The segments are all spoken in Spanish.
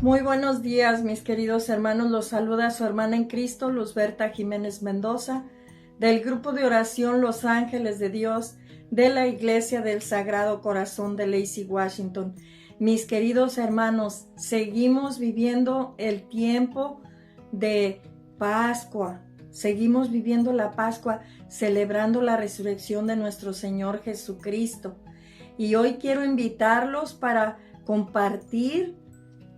Muy buenos días, mis queridos hermanos. Los saluda su hermana en Cristo, Luzberta Jiménez Mendoza, del grupo de oración Los Ángeles de Dios, de la Iglesia del Sagrado Corazón de Lacey, Washington. Mis queridos hermanos, seguimos viviendo el tiempo de Pascua. Seguimos viviendo la Pascua, celebrando la resurrección de nuestro Señor Jesucristo. Y hoy quiero invitarlos para compartir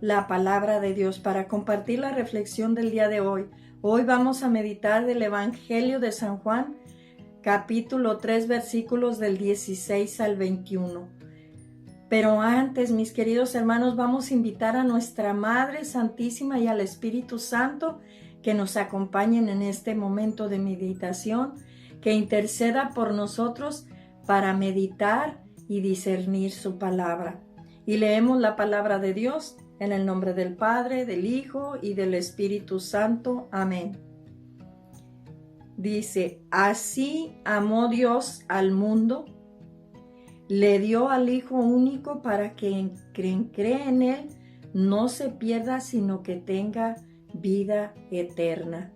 la palabra de Dios, para compartir la reflexión del día de hoy. Hoy vamos a meditar del Evangelio de San Juan, capítulo 3, versículos del 16 al 21. Pero antes, mis queridos hermanos, vamos a invitar a nuestra Madre Santísima y al Espíritu Santo que nos acompañen en este momento de meditación, que interceda por nosotros para meditar y discernir su palabra. Y leemos la palabra de Dios en el nombre del Padre, del Hijo y del Espíritu Santo. Amén. Dice, así amó Dios al mundo, le dio al Hijo único para que quien cree en Él no se pierda, sino que tenga vida eterna.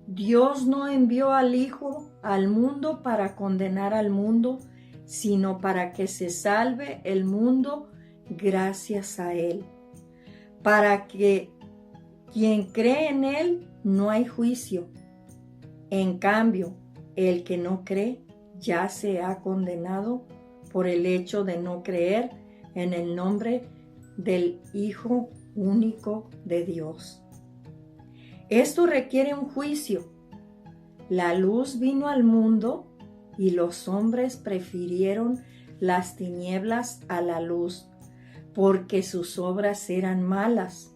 Dios no envió al Hijo al mundo para condenar al mundo, sino para que se salve el mundo gracias a Él. Para que quien cree en Él no hay juicio. En cambio, el que no cree ya se ha condenado por el hecho de no creer en el nombre del Hijo único de Dios. Esto requiere un juicio. La luz vino al mundo y los hombres prefirieron las tinieblas a la luz, porque sus obras eran malas.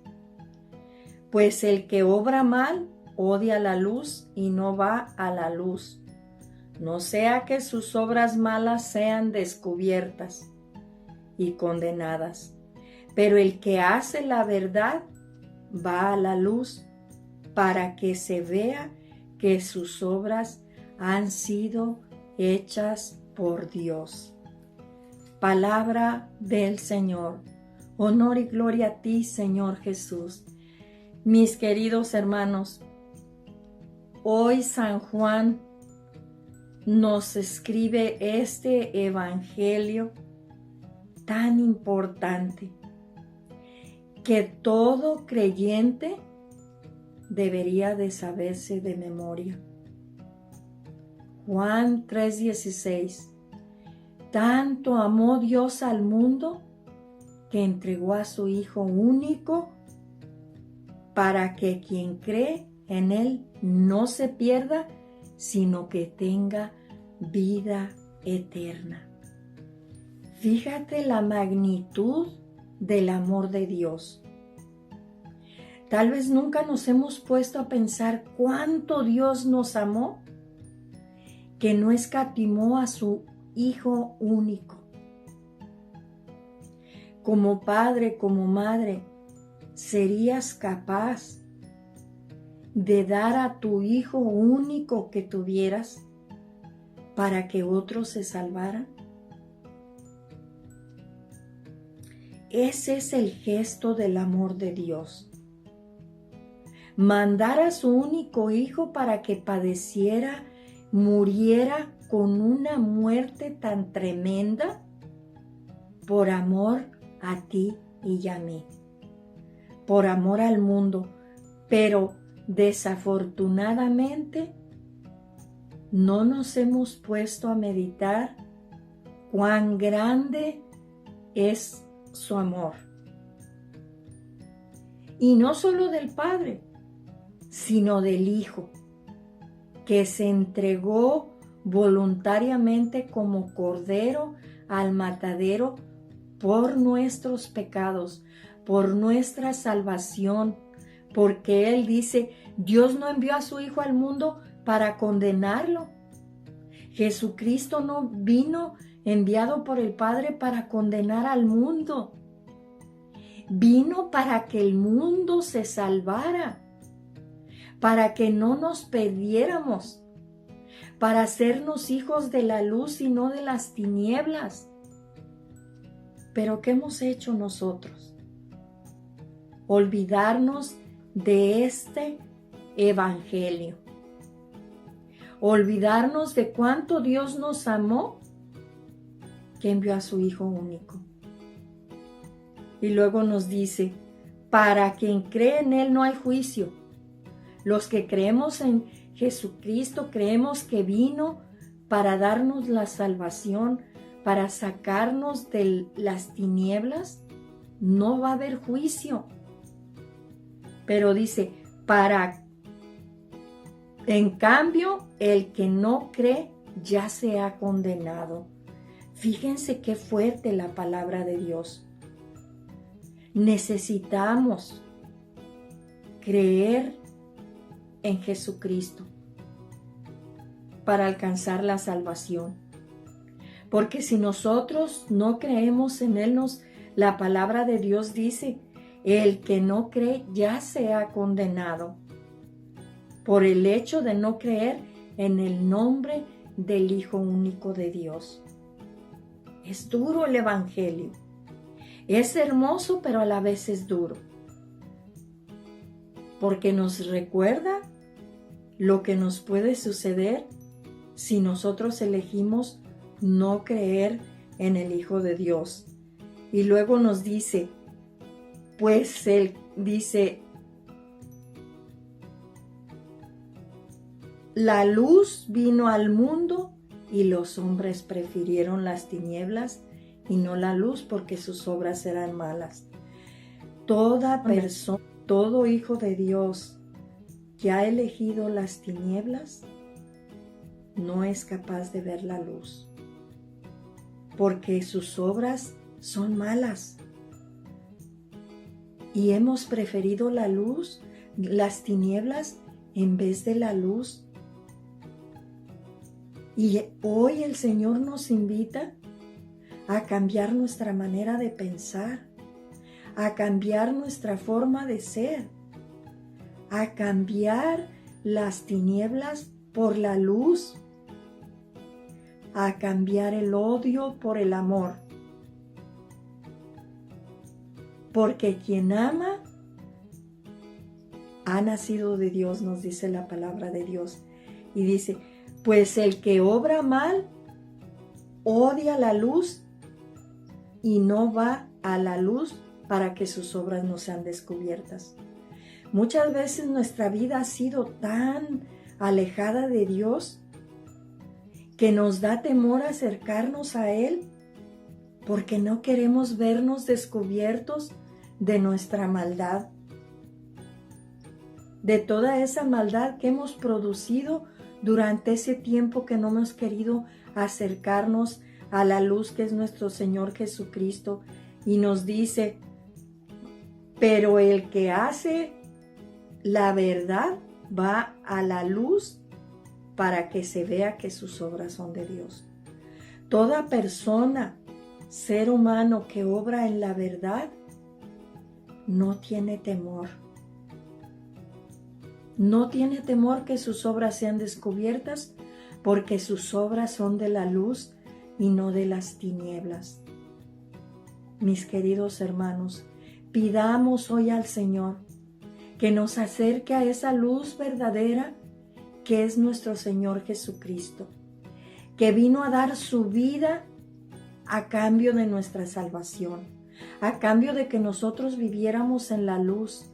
Pues el que obra mal odia la luz y no va a la luz, no sea que sus obras malas sean descubiertas y condenadas. Pero el que hace la verdad va a la luz para que se vea que sus obras han sido hechas por Dios. Palabra del Señor. Honor y gloria a ti, Señor Jesús. Mis queridos hermanos, hoy San Juan nos escribe este evangelio tan importante que todo creyente debería de saberse de memoria. Juan 3:16. Tanto amó Dios al mundo que entregó a su Hijo único para que quien cree en Él no se pierda, sino que tenga vida eterna. Fíjate la magnitud del amor de Dios. Tal vez nunca nos hemos puesto a pensar cuánto Dios nos amó, que no escatimó a su Hijo único. Como padre, como madre, ¿serías capaz de dar a tu Hijo único que tuvieras para que otros se salvaran? Ese es el gesto del amor de Dios. Mandar a su único Hijo para que padeciera, muriera con una muerte tan tremenda por amor a ti y a mí, por amor al mundo. Pero desafortunadamente no nos hemos puesto a meditar cuán grande es su amor. Y no solo del Padre, sino del Hijo, que se entregó voluntariamente como cordero al matadero por nuestros pecados, por nuestra salvación, porque Él dice, Dios no envió a su Hijo al mundo para condenarlo. Jesucristo no vino enviado por el Padre para condenar al mundo. Vino para que el mundo se salvara, para que no nos perdiéramos, para hacernos hijos de la luz y no de las tinieblas. Pero ¿qué hemos hecho nosotros? Olvidarnos de este evangelio. Olvidarnos de cuánto Dios nos amó, que envió a su Hijo único. Y luego nos dice, para quien cree en Él no hay juicio. Los que creemos en Jesucristo, creemos que vino para darnos la salvación, para sacarnos de las tinieblas, no va a haber juicio. Pero dice, en cambio, el que no cree ya se ha condenado. Fíjense qué fuerte la palabra de Dios. Necesitamos creer en Jesucristo para alcanzar la salvación. Porque si nosotros no creemos en Él, la palabra de Dios dice, el que no cree ya se ha condenado por el hecho de no creer en el nombre del Hijo único de Dios. Es duro el evangelio. Es hermoso, pero a la vez es duro. Porque nos recuerda lo que nos puede suceder si nosotros elegimos no creer en el Hijo de Dios. Y luego nos dice, pues Él dice, la luz vino al mundo y los hombres prefirieron las tinieblas y no la luz porque sus obras eran malas. Toda persona, todo hijo de Dios que ha elegido las tinieblas no es capaz de ver la luz porque sus obras son malas. Y hemos preferido la luz, las tinieblas en vez de la luz. Y hoy el Señor nos invita a cambiar nuestra manera de pensar, a cambiar nuestra forma de ser, a cambiar las tinieblas por la luz, a cambiar el odio por el amor. Porque quien ama ha nacido de Dios, nos dice la palabra de Dios. Y dice, pues el que obra mal odia la luz y no va a la luz para que sus obras no sean descubiertas. Muchas veces nuestra vida ha sido tan alejada de Dios que nos da temor acercarnos a Él porque no queremos vernos descubiertos de nuestra maldad, de toda esa maldad que hemos producido durante ese tiempo que no hemos querido acercarnos a la luz que es nuestro Señor Jesucristo. Y nos dice, pero el que hace la verdad va a la luz para que se vea que sus obras son de Dios. Toda persona, ser humano que obra en la verdad, no tiene temor. No tiene temor que sus obras sean descubiertas, porque sus obras son de la luz y no de las tinieblas. Mis queridos hermanos, pidamos hoy al Señor que nos acerque a esa luz verdadera que es nuestro Señor Jesucristo, que vino a dar su vida a cambio de nuestra salvación, a cambio de que nosotros viviéramos en la luz.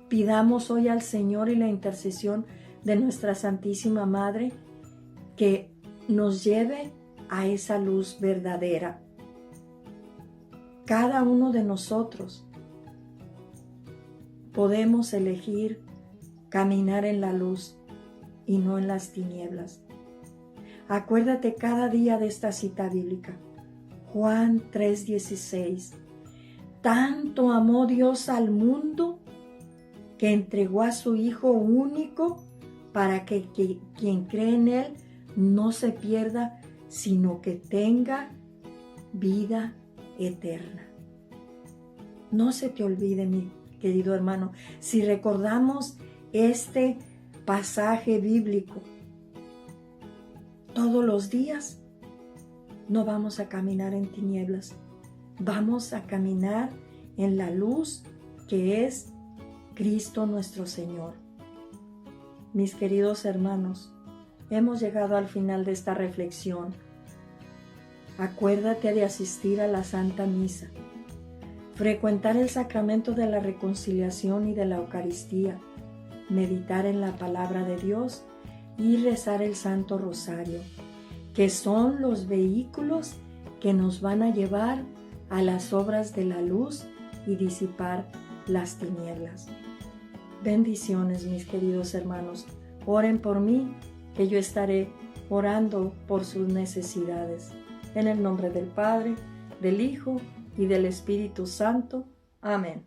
Pidamos hoy al Señor y la intercesión de nuestra Santísima Madre que nos lleve a esa luz verdadera. Cada uno de nosotros podemos elegir caminar en la luz y no en las tinieblas. Acuérdate cada día de esta cita bíblica. Juan 3:16. Tanto amó Dios al mundo que entregó a su Hijo único para que quien cree en Él no se pierda, sino que tenga vida eterna. No se te olvide, mi querido hermano, si recordamos este pasaje bíblico todos los días, no vamos a caminar en tinieblas, vamos a caminar en la luz que es Cristo nuestro Señor. Mis queridos hermanos, hemos llegado al final de esta reflexión. Acuérdate de asistir a la Santa Misa, frecuentar el sacramento de la reconciliación y de la Eucaristía, meditar en la palabra de Dios y rezar el Santo Rosario, que son los vehículos que nos van a llevar a las obras de la luz y disipar las tinieblas. Bendiciones, mis queridos hermanos. Oren por mí, que yo estaré orando por sus necesidades. En el nombre del Padre, del Hijo y del Espíritu Santo. Amén.